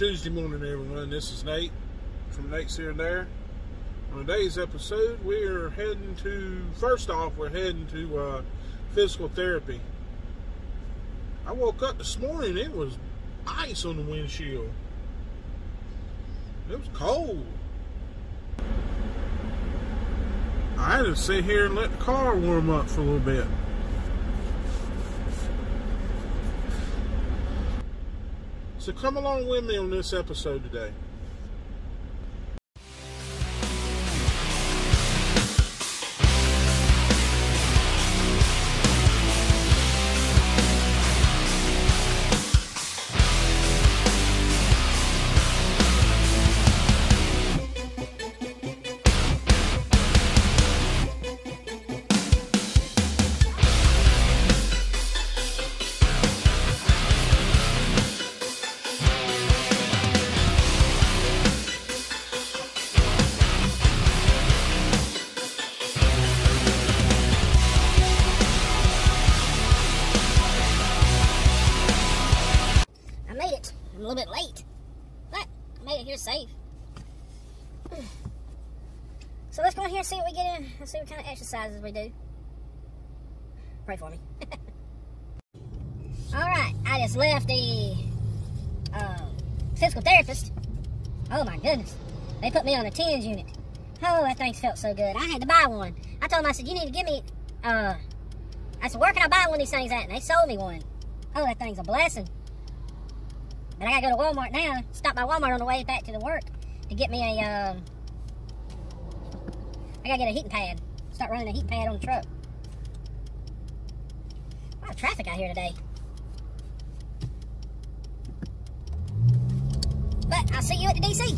Tuesday morning, everyone. This is Nate from Nate's Here and There. On today's episode, we're heading to, first off, we're heading to physical therapy. I woke up this morning, it was ice on the windshield. It was cold. I had to sit here and let the car warm up for a little bit. So come along with me on this episode today. I'm a little bit late, but I made it here safe. So let's go in here and see what we get in. Let's see what kind of exercises we do. Pray for me. Alright, I just left the physical therapist. Oh my goodness. They put me on a Tinge unit. Oh, that thing felt so good. I had to buy one. I told them, I said, you need to give me, I said, where can I buy one of these things at? And they sold me one. Oh, that thing's a blessing. But I gotta go to Walmart now. Stop by Walmart on the way back to the work to get me a, I gotta get a heating pad. Start running a heating pad on the truck. A lot of traffic out here today. But I'll see you at the DC.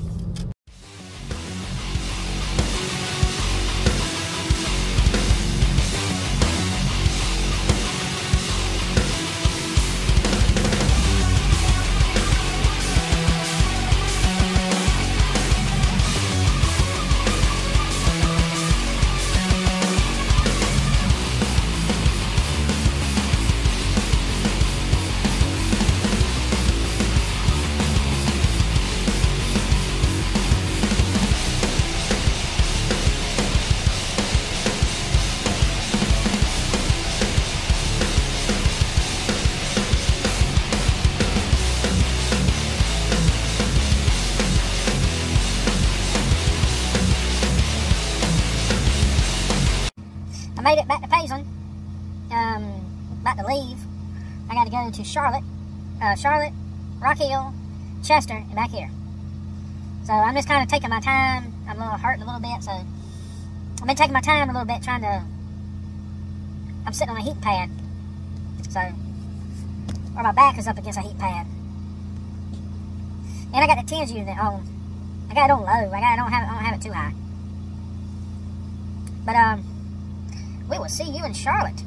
I made it back to Paisley. About to leave. I got to go to Charlotte, Rock Hill, Chester, and back here. So I'm just kind of taking my time. I'm a little hurting a little bit, so I've been taking my time a little bit trying to. I'm sitting on a heat pad, so or my back is up against a heat pad, and I got the Tinge unit on. I got it on low. I don't have it too high, but we will see you in Charlotte.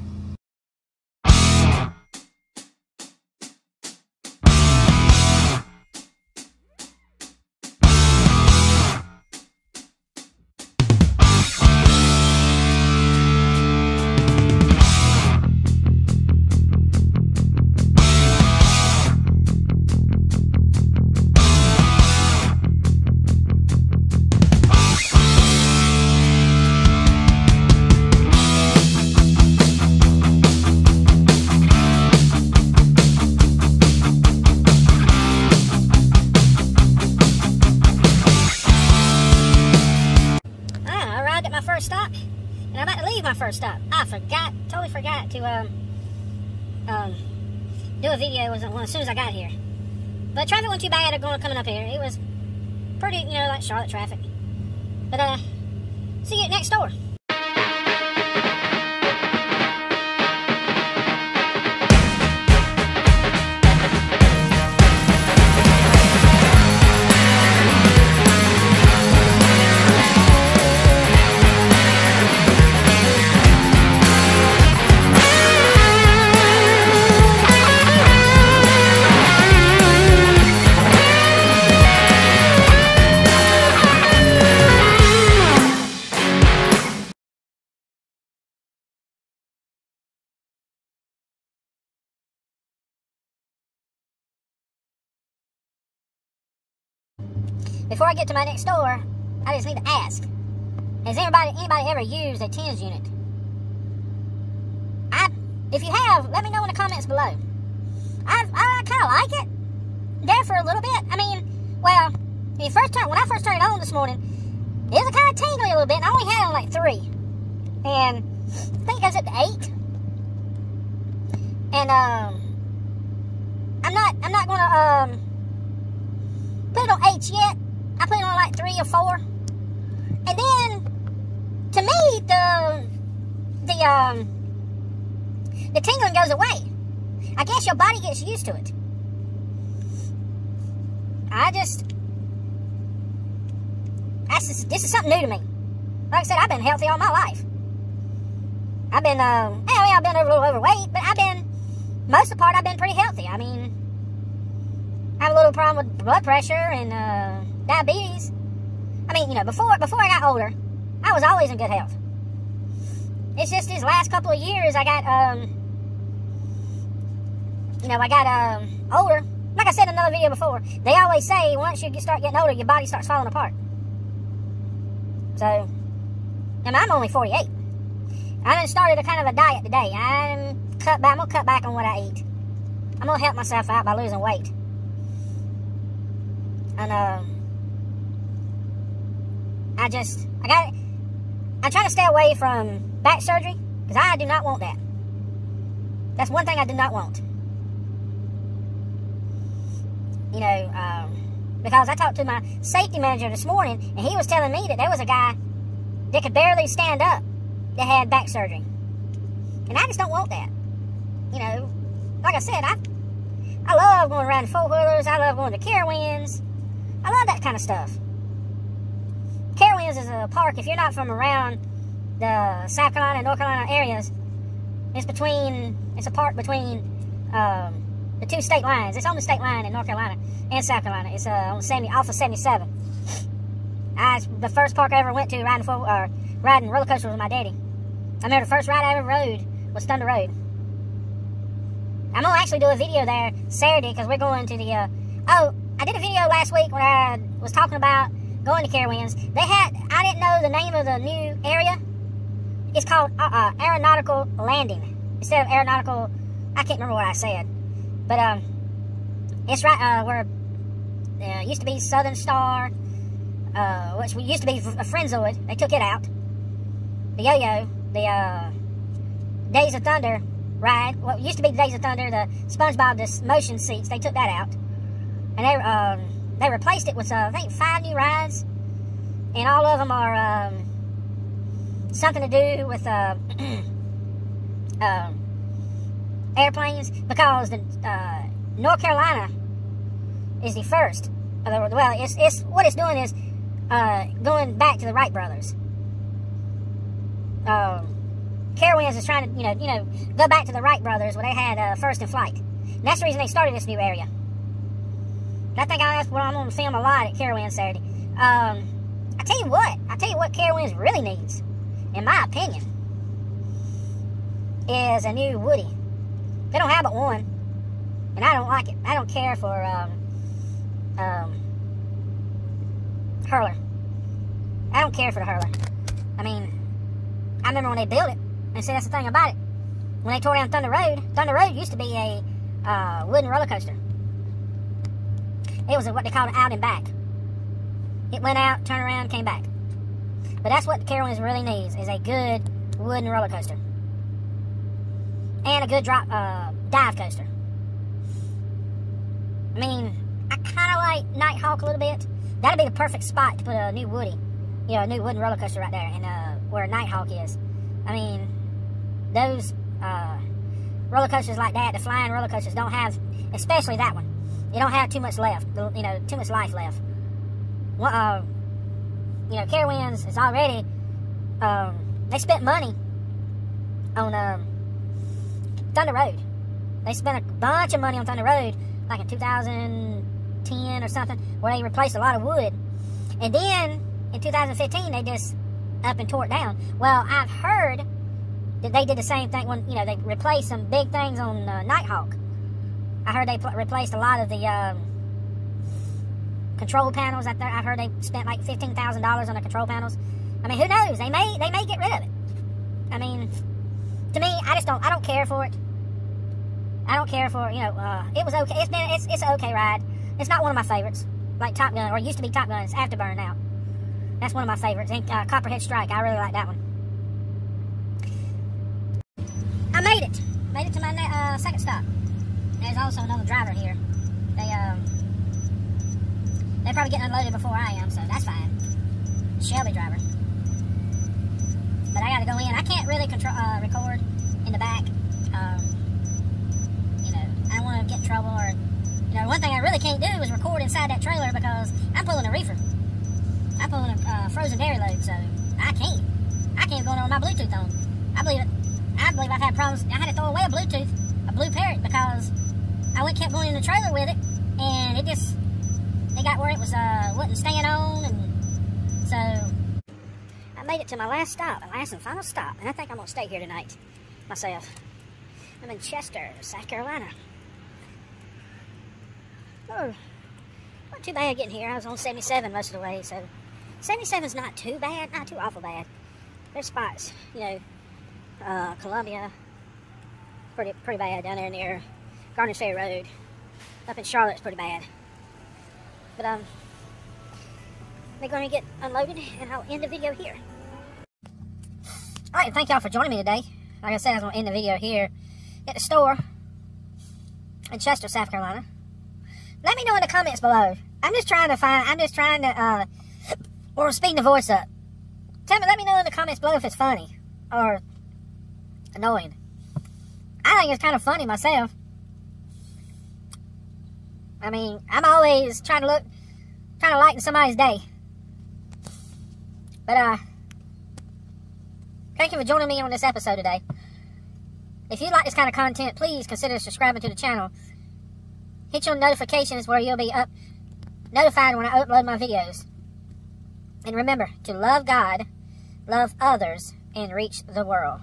Stop, and I'm about to leave my first stop. I totally forgot to do a video as soon as I got here. But traffic wasn't too bad coming up here. It was pretty, like Charlotte traffic. But see you at next door. before I get to my next door, I just need to ask. Has anybody ever used a Tinge unit? If you have, let me know in the comments below. I kind of like it. There for a little bit. I mean, well, when I first turned it on this morning, it was kind of tingly a little bit. And I only had it on like 3, and I think it goes up to 8. And I'm not gonna put it on 8 yet. I put it on like 3 or 4, and then to me the tingling goes away. I guess your body gets used to it. This is something new to me. Like I said, I've been healthy all my life. I've been, I've been a little overweight, but most of the part, I've been pretty healthy. I mean, I have a little problem with blood pressure and diabetes. I mean, before I got older, I was always in good health. It's just these last couple of years I got, older. Like I said in another video before, they always say once you start getting older, your body starts falling apart. So, and I'm only 48. I done started a kind of a diet today. I'm gonna cut back on what I eat. I'm gonna help myself out by losing weight. And I'm trying to stay away from back surgery, because I do not want that. That's one thing I do not want. Because I talked to my safety manager this morning, and he was telling me that there was a guy that could barely stand up that had back surgery. And I just don't want that. Like I said, I love going around in four-wheelers. I love going to Carowinds. I love that kind of stuff. Carowinds is a park, if you're not from around the South Carolina and North Carolina areas, it's a park between the 2 state lines. It's on the state line in North Carolina and South Carolina. It's off of 77. It's the first park I ever went to riding roller coasters with my daddy. I remember the first ride I ever rode was Thunder Road. I'm gonna actually do a video there Saturday, because we're going to the I did a video last week when I was talking about going to Carowinds. I didn't know the name of the new area. It's called Aeronautical Landing instead of Aeronautical. I can't remember what I said, but it's right where used to be Southern Star, which used to be a Friendzoid. They took it out. The Yo-Yo, the Days of Thunder ride. What used to be the Days of Thunder, the SpongeBob, the motion seats. They took that out, and they replaced it with I think 5 new rides, and all of them are something to do with airplanes, because the North Carolina is the first. Well, it's what it's doing is going back to the Wright brothers. Carowinds is trying to go back to the Wright brothers where they had first in flight. And that's the reason they started this new area. And I think that's what I'm going to film a lot at Carowinds Saturday. I tell you what Carowinds really needs, in my opinion, is a new Woody. They don't have but one, and I don't like it. I don't care for Hurler. I don't care for the Hurler. I mean, I remember when they built it, and see, that's the thing about it. When they tore down Thunder Road used to be a wooden roller coaster. It was what they called an out and back. It went out, turned around, came back. But that's what the Carowinds really needs, is a good wooden roller coaster. And a good dive coaster. I mean, I kind of like Nighthawk a little bit. That'd be the perfect spot to put a new Woody. A new wooden roller coaster right there, and where Nighthawk is. I mean, those roller coasters like that, the flying roller coasters, don't have, especially that one, you don't have too much left, too much life left. Well, Carowinds is already, they spent money on Thunder Road. They spent a bunch of money on Thunder Road, like in 2010 or something, where they replaced a lot of wood. And then, in 2015, they just up and tore it down. Well, I've heard that they did the same thing when, they replaced some big things on Nighthawk. I heard they replaced a lot of the control panels. I've heard they spent like $15,000 on the control panels. I mean, who knows? They may get rid of it. I mean, to me, I don't care for it. I don't care for, you know, it was okay. It's an okay ride. It's not one of my favorites, like Top Gun, or it used to be Top Gun. It's Afterburn now. That's one of my favorites. And Copperhead Strike, I really like that one. I made it. Made it to my second stop. There's also another driver here. They're probably getting unloaded before I am, so that's fine. Shelby driver. But I gotta go in. I can't really record in the back. You know, I don't want to get in trouble, or, you know, one thing I really can't do is record inside that trailer because I'm pulling a reefer. I'm pulling a frozen dairy load, so I can't. I can't go on my Bluetooth on. I believe I've had problems. I had to throw away a Blue Parrot, because I kept going in the trailer with it, and it got where it was wasn't staying on, and so I made it to my last and final stop, and I think I'm gonna stay here tonight myself. I'm in Chester, South Carolina. Oh, not too bad getting here. I was on 77 most of the way, so 77's not too bad, not too awful bad. There's spots, you know, Columbia, pretty bad down there near Garners Ferry Road. Up in Charlotte's pretty bad. But they're going to get unloaded, and I'll end the video here. Alright, thank y'all for joining me today. Like I said, I was going to end the video here at the store in Chester, South Carolina. Let me know in the comments below. I'm just trying to or speeding the voice up. Let me know in the comments below if it's funny or annoying. I think it's kind of funny myself. I mean, I'm always trying to lighten somebody's day. But, thank you for joining me on this episode today. If you like this kind of content, please consider subscribing to the channel. Hit your notifications where you'll be notified when I upload my videos. And remember to love God, love others, and reach the world.